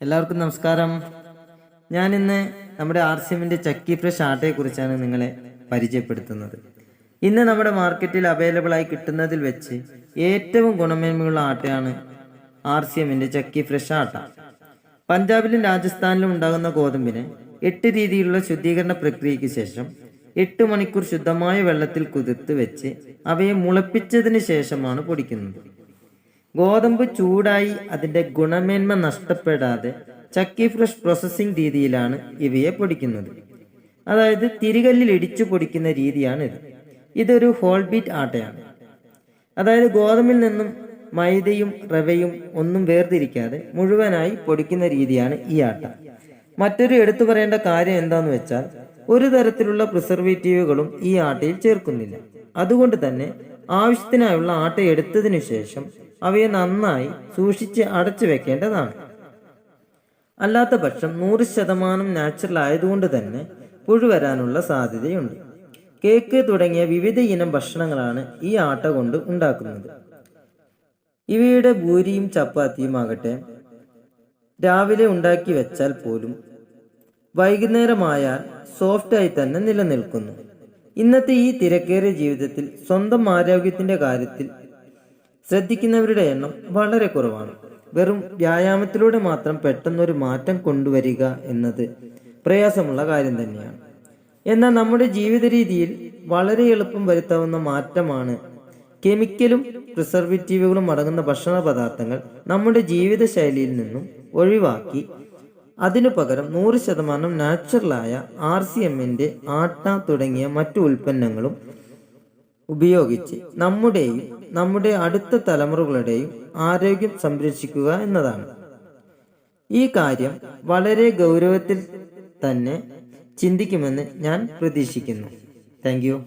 എല്ലാവർക്കും നമസ്കാരം. ഞാനിന്ന് നമ്മുടെ RCMന്റെ ചക്കി ഫ്രഷ് ആട്ടയെക്കുറിച്ചാണ് നിങ്ങളെ പരിചയപ്പെടുത്തുന്നത്. ഇന്ന് നമ്മുടെ മാർക്കറ്റിൽ അവൈലബിൾ ആയി കിട്ടുന്നതിൽ വെച്ച് ഏറ്റവും ഗുണമേന്മയുള്ള ആട്ടയാണ് RCMന്റെ ചക്കി ഫ്രഷ് ആട്ട. പഞ്ചാബിലും രാജസ്ഥാനിലും ഉണ്ടാകുന്ന ഗോതമ്പിനെ 8 രീതിയിലുള്ള ശുദ്ധീകരണ പ്രക്രിയയ്ക്ക് ശേഷം 8 മണിക്കൂർ ശുദ്ധമായ വെള്ളത്തിൽ കുതിർത്ത് വെച്ച് അവയെ മുളപ്പിച്ചതിന് ശേഷമാണ് പൊടിക്കുന്നത്. ഗോതമ്പ് ചൂടായി അതിന്റെ ഗുണമേന്മ നഷ്ടപ്പെടാതെ ചക്കി ഫ്രഷ് പ്രോസസ്സിംഗ് രീതിയിലാണ് ഇവയെ പൊടിക്കുന്നത്. അതായത് തിരികല്ലിൽ ഇടിച്ചു പൊടിക്കുന്ന രീതിയാണിത്. ഇതൊരു ഹോൾ ബീറ്റ് ആട്ടയാണ്. അതായത് ഗോതമ്പിൽ നിന്നും മൈദയും റവയും ഒന്നും വേർതിരിക്കാതെ മുഴുവനായി പൊടിക്കുന്ന രീതിയാണ് ഈ ആട്ട. മറ്റൊരു എടുത്തു പറയേണ്ട കാര്യം എന്താന്ന് വെച്ചാൽ ഒരു തരത്തിലുള്ള പ്രിസർവേറ്റീവുകളും ഈ ആട്ടയിൽ ചേർക്കുന്നില്ല. അതുകൊണ്ട് തന്നെ ആവശ്യത്തിനായുള്ള ആട്ട എടുത്തതിനു ശേഷം അവയെ നന്നായി സൂക്ഷിച്ച് അടച്ചു വെക്കേണ്ടതാണ്. അല്ലാത്ത പക്ഷം 100% നാച്ചുറൽ ആയതുകൊണ്ട് തന്നെ പുഴു വരാനുള്ള സാധ്യതയുണ്ട്. കേക്ക് തുടങ്ങിയ വിവിധ ഇനം ഭക്ഷണങ്ങളാണ് ഈ ആട്ട കൊണ്ട് ഉണ്ടാക്കുന്നത്. ഇവയുടെ ഭൂരിയും ചപ്പാത്തിയും ആകട്ടെ രാവിലെ ഉണ്ടാക്കി വെച്ചാൽ പോലും വൈകുന്നേരമായാൽ സോഫ്റ്റായി തന്നെ നിലനിൽക്കുന്നു. ഇന്നത്തെ ഈ തിരക്കേറിയ ജീവിതത്തിൽ സ്വന്തം ആരോഗ്യത്തിന്റെ കാര്യത്തിൽ ശ്രദ്ധിക്കുന്നവരുടെ എണ്ണം വളരെ കുറവാണ്. വെറും വ്യായാമത്തിലൂടെ മാത്രം പെട്ടെന്നൊരു മാറ്റം കൊണ്ടുവരിക എന്നത് പ്രയാസമുള്ള കാര്യം തന്നെയാണ്. എന്നാൽ നമ്മുടെ ജീവിത രീതിയിൽ വളരെ എളുപ്പം വരുത്താവുന്ന മാറ്റമാണ് കെമിക്കലും പ്രിസർവേറ്റീവുകളും അടങ്ങുന്ന ഭക്ഷണ പദാർത്ഥങ്ങൾ നമ്മുടെ ജീവിതശൈലിയിൽ നിന്നും ഒഴിവാക്കി അതിനു പകരം 100% നാച്ചുറലായ RCMന്റെ ആട്ട തുടങ്ങിയ മറ്റു ഉൽപ്പന്നങ്ങളും ഉപയോഗിച്ച് നമ്മുടെയും നമ്മുടെ അടുത്ത തലമുറകളുടെയും ആരോഗ്യം സംരക്ഷിക്കുക എന്നതാണ്. ഈ കാര്യം വളരെ ഗൗരവത്തിൽ തന്നെ ചിന്തിക്കുമെന്ന് ഞാൻ പ്രതീക്ഷിക്കുന്നു. Thank you.